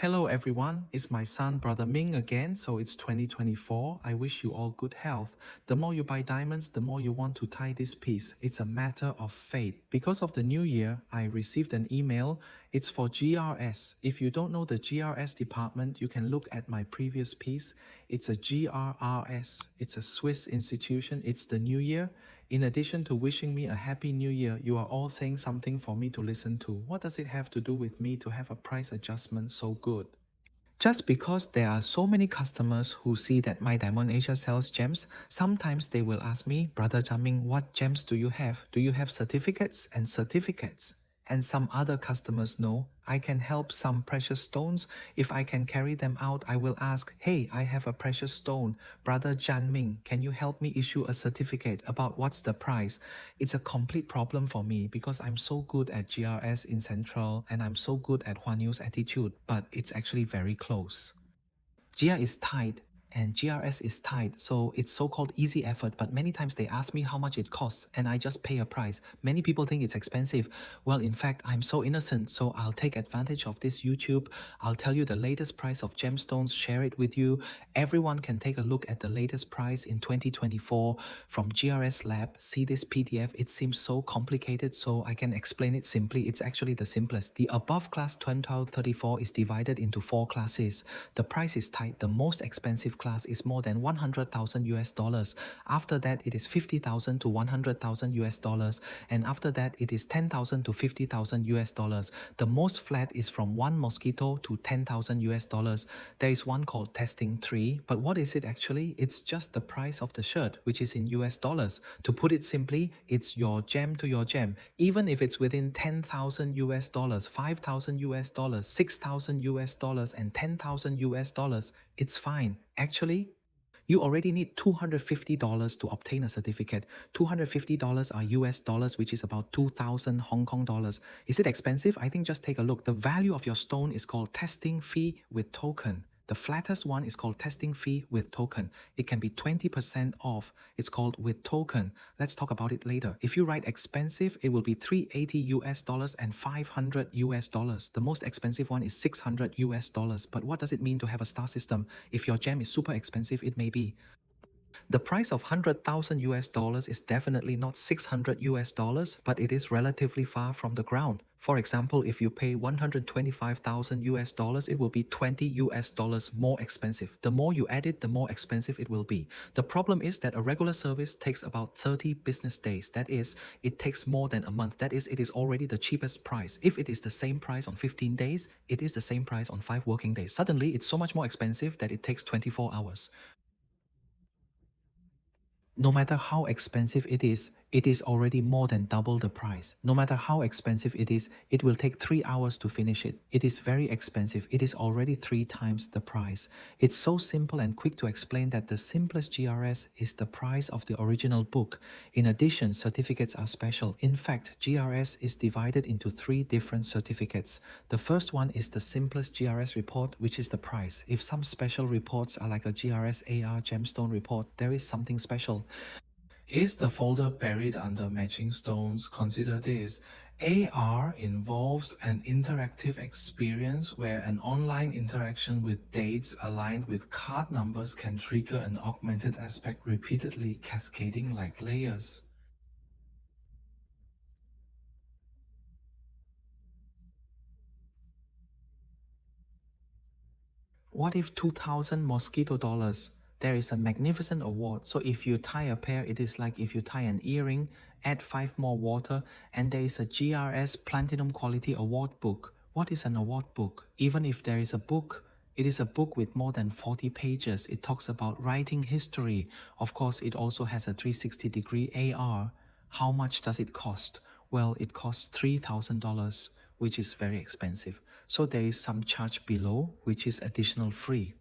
Hello everyone, it's my son brother Ming again. So it's 2024. I wish you all good health. The more you buy diamonds, the more you want to tie this piece. It's a matter of fate. Because of the new year, I received an email. It's for GRS. If you don't know the GRS department, you can look at my previous piece. It's a GRRS. It's a Swiss institution. It's the new year. In addition to wishing me a happy new year, you are all saying something for me to listen to. What does it have to do with me to have a price adjustment so good? Just because there are so many customers who see that my DiamondAsia sells gems, sometimes they will ask me, Brother Jiaming, what gems do you have? Do you have certificates and certificates? And some other customers know I can help some precious stones. If I can carry them out, I will ask, hey, I have a precious stone. Brother Jiaming, can you help me issue a certificate about what's the price? It's a complete problem for me because I'm so good at GRS in Central and I'm so good at Huan Yu's attitude, but it's actually very close. GIA is tied and GRS is tied, so it's so-called easy effort, but many times they ask me how much it costs and I just pay a price. Many people think it's expensive. Well, in fact, I'm so innocent, so I'll take advantage of this YouTube. I'll tell you the latest price of gemstones, share it with you. Everyone can take a look at the latest price in 2024 from GRS Lab. See this PDF. It seems so complicated, so I can explain it simply. It's actually the simplest. The above class 1234 is divided into 4 classes. The price is tied. The most expensive class is more than 100,000 US dollars. After that, it is 50,000 to 100,000 US dollars. And after that, it is 10,000 to 50,000 US dollars. The most flat is from 1 mosquito to 10,000 US dollars. There is one called Testing 3. But what is it actually? It's just the price of the shirt, which is in US dollars. To put it simply, it's your gem to your gem. Even if it's within 10,000 US dollars, 5,000 US dollars, 6,000 US dollars, and 10,000 US dollars, it's fine. Actually, you already need $250 to obtain a certificate. $250 are US dollars, which is about 2,000 Hong Kong dollars. Is it expensive? I think just take a look. The value of your stone is called testing fee with token. The flattest one is called testing fee with token. It can be 20% off. It's called with token. Let's talk about it later. If you write expensive, it will be 380 US dollars and 500 US dollars. The most expensive one is 600 US dollars. But what does it mean to have a star system? If your gem is super expensive, it may be. The price of 100,000 US dollars is definitely not 600 US dollars, but it is relatively far from the ground. For example, if you pay 125,000 US dollars, it will be 20 US dollars more expensive. The more you add it, the more expensive it will be. The problem is that a regular service takes about 30 business days. That is, it takes more than a month. That is, it is already the cheapest price. If it is the same price on 15 days, it is the same price on 5 working days. Suddenly, it's so much more expensive that it takes 24 hours. No matter how expensive it is already more than double the price. No matter how expensive it is, it will take 3 hours to finish it. It is very expensive. It is already 3 times the price. It's so simple and quick to explain that the simplest GRS is the price of the original book. In addition, certificates are special. In fact, GRS is divided into 3 different certificates. The first one is the simplest GRS report, which is the price. If some special reports are like a GRS AR gemstone report, there is something special. Is the folder buried under matching stones? Consider this. AR involves an interactive experience where an online interaction with dates aligned with card numbers can trigger an augmented aspect repeatedly cascading like layers. What if 2,000 mosquito dollars? There is a magnificent award. So if you tie a pair, it is like if you tie an earring, add 5 more water, and there is a GRS Platinum Quality Award book. What is an award book? Even if there is a book, it is a book with more than 40 pages. It talks about writing history. Of course, it also has a 360-degree AR. How much does it cost? Well, it costs $3,000, which is very expensive. So there is some charge below, which is additional free.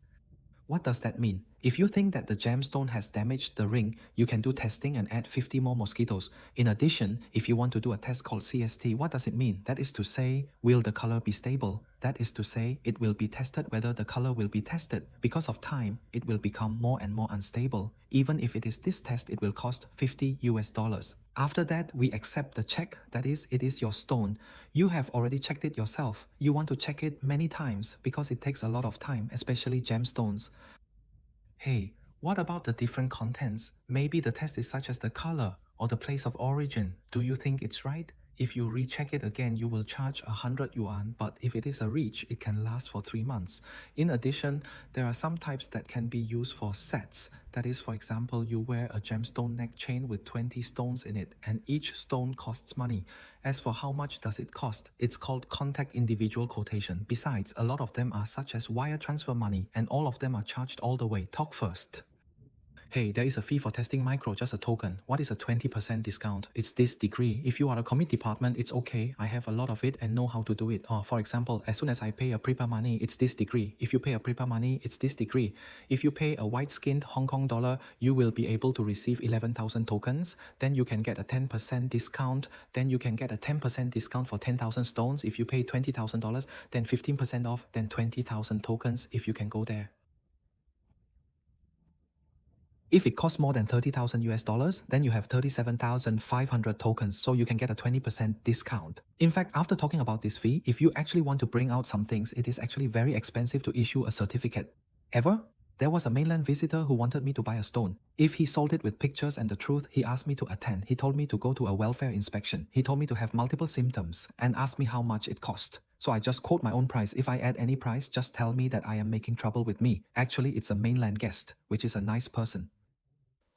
What does that mean? If you think that the gemstone has damaged the ring, you can do testing and add 50 more mosquitoes. In addition, if you want to do a test called CST, what does it mean? That is to say, will the color be stable? That is to say, it will be tested whether the color will be tested. Because of time, it will become more and more unstable. Even if it is this test, it will cost $50. After that, we accept the check, that is, it is your stone. You have already checked it yourself. You want to check it many times because it takes a lot of time, especially gemstones. Hey, what about the different contents? Maybe the test is such as the color or the place of origin. Do you think it's right? If you recheck it again, you will charge 100 yuan, but if it is a reach, it can last for 3 months. In addition, there are some types that can be used for sets. That is, for example, you wear a gemstone neck chain with 20 stones in it, and each stone costs money. As for how much does it cost, it's called contact individual quotation. Besides, a lot of them are such as wire transfer money, and all of them are charged all the way. Talk first. Hey, there is a fee for testing micro, just a token. What is a 20% discount? It's this degree. If you are a commit department, it's okay. I have a lot of it and know how to do it. Or for example, as soon as I pay a prepper money, it's this degree. If you pay a prepper money, it's this degree. If you pay a white-skinned Hong Kong dollar, you will be able to receive 11,000 tokens. Then you can get a 10% discount. Then you can get a 10% discount for 10,000 stones. If you pay $20,000, then 15% off, then 20,000 tokens if you can go there. If it costs more than 30,000 US dollars, then you have 37,500 tokens, so you can get a 20% discount. In fact, after talking about this fee, if you actually want to bring out some things, it is actually very expensive to issue a certificate. Ever? There was a mainland visitor who wanted me to buy a stone. If he sold it with pictures and the truth, he asked me to attend. He told me to go to a welfare inspection. He told me to have multiple symptoms and asked me how much it cost. So I just quote my own price. If I add any price, just tell me that I am making trouble with me. Actually, it's a mainland guest, which is a nice person.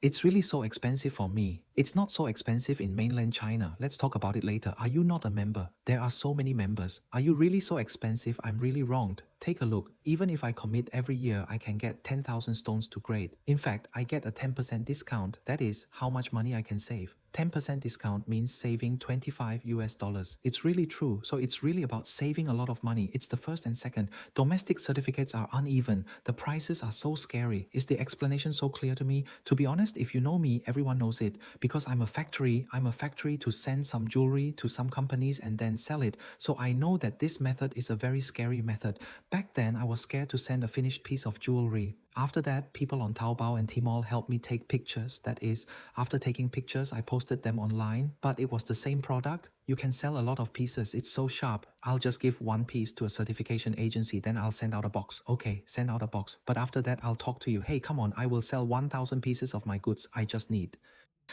It's really so expensive for me. It's not so expensive in mainland China. Let's talk about it later. Are you not a member? There are so many members. Are you really so expensive? I'm really wronged. Take a look. Even if I commit every year, I can get 10,000 stones to grade. In fact, I get a 10% discount. That is how much money I can save. 10% discount means saving 25 US dollars. It's really true. So it's really about saving a lot of money. It's the first and second. Domestic certificates are uneven. The prices are so scary. Is the explanation so clear to me? To be honest, if you know me, everyone knows it. Because I'm a factory to send some jewelry to some companies and then sell it. So I know that this method is a very scary method. Back then, I was scared to send a finished piece of jewelry. After that, people on Taobao and Tmall helped me take pictures. That is, after taking pictures, I posted them online, but it was the same product. You can sell a lot of pieces. It's so sharp. I'll just give one piece to a certification agency, then I'll send out a box. Okay, send out a box. But after that, I'll talk to you. Hey, come on, I will sell 1,000 pieces of my goods. I just need.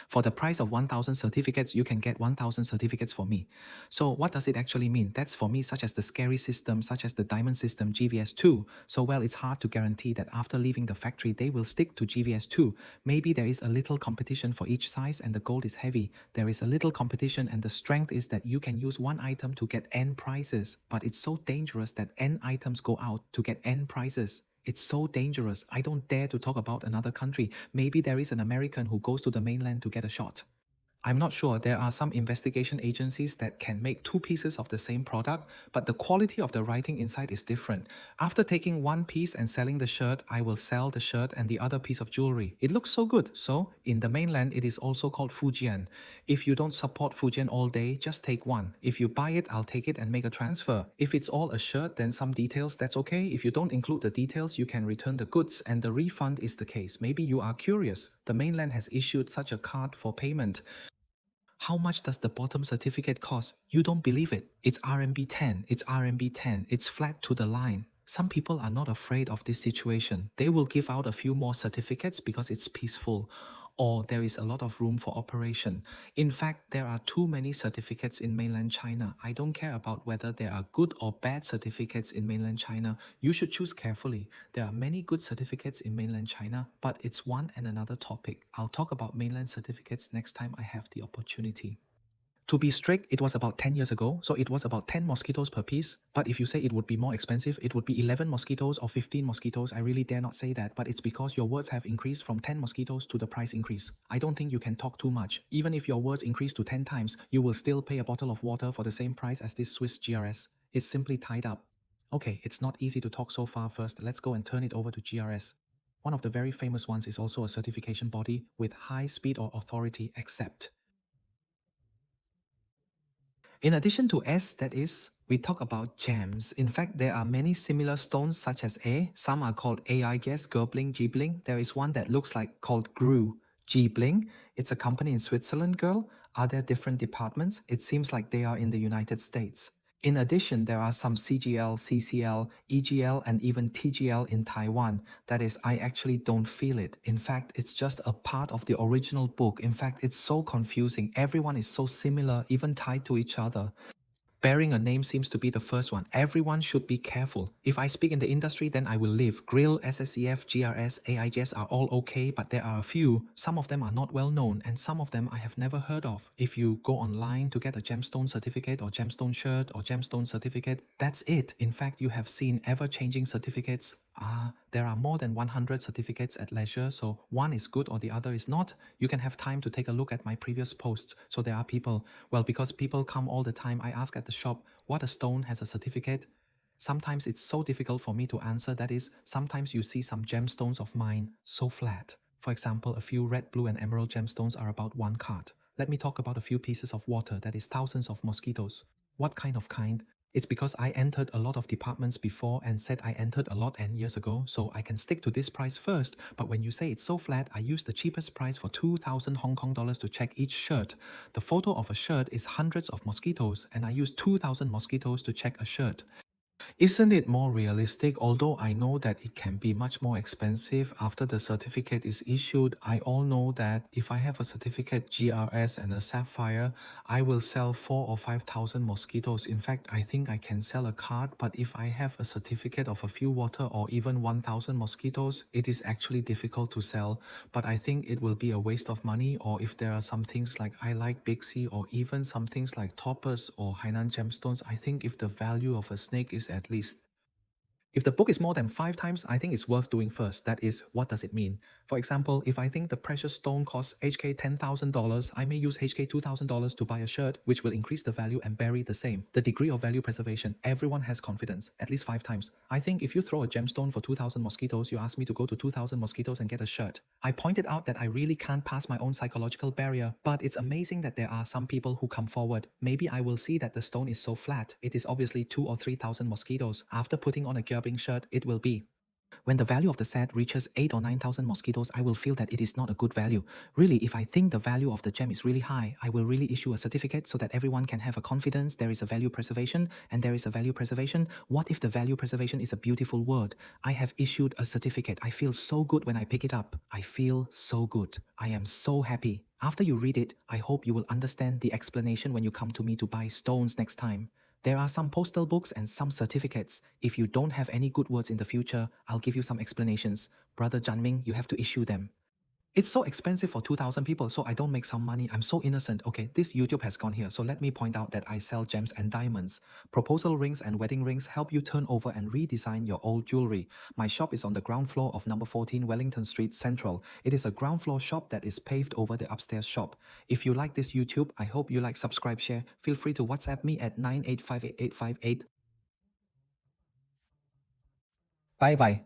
For the price of 1,000 certificates, you can get 1,000 certificates for me. So what does it actually mean? That's for me such as the scary system, such as the diamond system GVS2. So well, it's hard to guarantee that after leaving the factory, they will stick to GVS2. Maybe there is a little competition for each size and the gold is heavy. There is a little competition and the strength is that you can use one item to get N prices. But it's so dangerous that N items go out to get N prices. It's so dangerous. I don't dare to talk about another country. Maybe there is an American who goes to the mainland to get a shot. I'm not sure. There are some investigation agencies that can make two pieces of the same product, but the quality of the writing inside is different. After taking one piece and selling the shirt, I will sell the shirt and the other piece of jewelry. It looks so good. So, in the mainland, it is also called Fujian. If you don't support Fujian all day, just take one. If you buy it, I'll take it and make a transfer. If it's all a shirt, then some details, that's okay. If you don't include the details, you can return the goods and the refund is the case. Maybe you are curious. The mainland has issued such a card for payment. How much does the bottom certificate cost? You don't believe it. It's RMB 10. It's RMB 10. It's flat to the line. Some people are not afraid of this situation. They will give out a few more certificates because it's peaceful, or there is a lot of room for operation. In fact, there are too many certificates in mainland China. I don't care about whether there are good or bad certificates in mainland China. You should choose carefully. There are many good certificates in mainland China, but it's one and another topic. I'll talk about mainland certificates next time I have the opportunity. To be strict, it was about 10 years ago, so it was about 10 mosquitoes per piece. But if you say it would be more expensive, it would be 11 mosquitoes or 15 mosquitoes. I really dare not say that, but it's because your words have increased from 10 mosquitoes to the price increase. I don't think you can talk too much. Even if your words increase to 10 times, you will still pay a bottle of water for the same price as this Swiss GRS. It's simply tied up. Okay, it's not easy to talk so far first. Let's go and turn it over to GRS. One of the very famous ones is also a certification body with high speed or authority accept. In addition to S, that is, we talk about gems. In fact, there are many similar stones such as A. Some are called A, I guess, Gerbling, G-Bling. There is one that looks like called Gru, G-Bling. It's a company in Switzerland, girl. Are there different departments? It seems like they are in the United States. In addition, there are some CGL, CCL, EGL, and even TGL in Taiwan. That is, I actually don't feel it. In fact, it's just a part of the original book. In fact, it's so confusing. Everyone is so similar, even tied to each other. Bearing a name seems to be the first one. Everyone should be careful. If I speak in the industry, then I will live. Grill, SSEF, GRS, AIGS are all okay, but there are a few. Some of them are not well known, and some of them I have never heard of. If you go online to get a gemstone certificate or gemstone shirt or gemstone certificate, that's it. In fact, you have seen ever-changing certificates. There are more than 100 certificates at leisure, so one is good or the other is not. You can have time to take a look at my previous posts. So there are people, well, because people come all the time, I ask at the shop, what a stone has a certificate? Sometimes it's so difficult for me to answer. That is, sometimes you see some gemstones of mine so flat. For example, a few red, blue and emerald gemstones are about 1 card. Let me talk about a few pieces of water, that is thousands of mosquitoes. What kind of kind? It's because I entered a lot of departments before and said I entered a lot N years ago, so I can stick to this price first. But when you say it's so flat, I use the cheapest price for 2,000 Hong Kong dollars to check each shirt. The photo of a shirt is hundreds of mosquitoes, and I use 2,000 mosquitoes to check a shirt. Isn't it more realistic? Although I know that it can be much more expensive after the certificate is issued, I all know that if I have a certificate GRS and a sapphire, I will sell 4 or 5,000 mosquitoes. In fact, I think I can sell a card, but if I have a certificate of a few water or even 1,000 mosquitoes, it is actually difficult to sell. But I think it will be a waste of money, or if there are some things like I like Big C or even some things like topaz or Hainan gemstones, I think if the value of a snake is at least. If the book is more than 5 times, I think it's worth doing first. That is, what does it mean? For example, if I think the precious stone costs HK $10,000, I may use HK $2,000 to buy a shirt, which will increase the value and bury the same. The degree of value preservation, everyone has confidence, at least 5 times. I think if you throw a gemstone for 2,000 mosquitoes, you ask me to go to 2,000 mosquitoes and get a shirt. I pointed out that I really can't pass my own psychological barrier, but it's amazing that there are some people who come forward. Maybe I will see that the stone is so flat. It is obviously 2,000 or 3,000 mosquitoes. After putting on a gerbing shirt, it will be. When the value of the set reaches 8,000 or 9,000 mosquitoes, I will feel that it is not a good value. Really, if I think the value of the gem is really high, I will really issue a certificate so that everyone can have a confidence there is a value preservation, and there is a value preservation. What if the value preservation is a beautiful word? I have issued a certificate. I feel so good when I pick it up. I feel so good. I am so happy. After you read it, I hope you will understand the explanation when you come to me to buy stones next time. There are some postal books and some certificates. If you don't have any good words in the future, I'll give you some explanations. Brother Janming, you have to issue them. It's so expensive for 2,000 people, so I don't make some money. I'm so innocent. Okay, this YouTube has gone here, so let me point out that I sell gems and diamonds. Proposal rings and wedding rings help you turn over and redesign your old jewelry. My shop is on the ground floor of number 14 Wellington Street Central. It is a ground floor shop that is paved over the upstairs shop. If you like this YouTube, I hope you like, subscribe, share. Feel free to WhatsApp me at 98588858. Bye bye.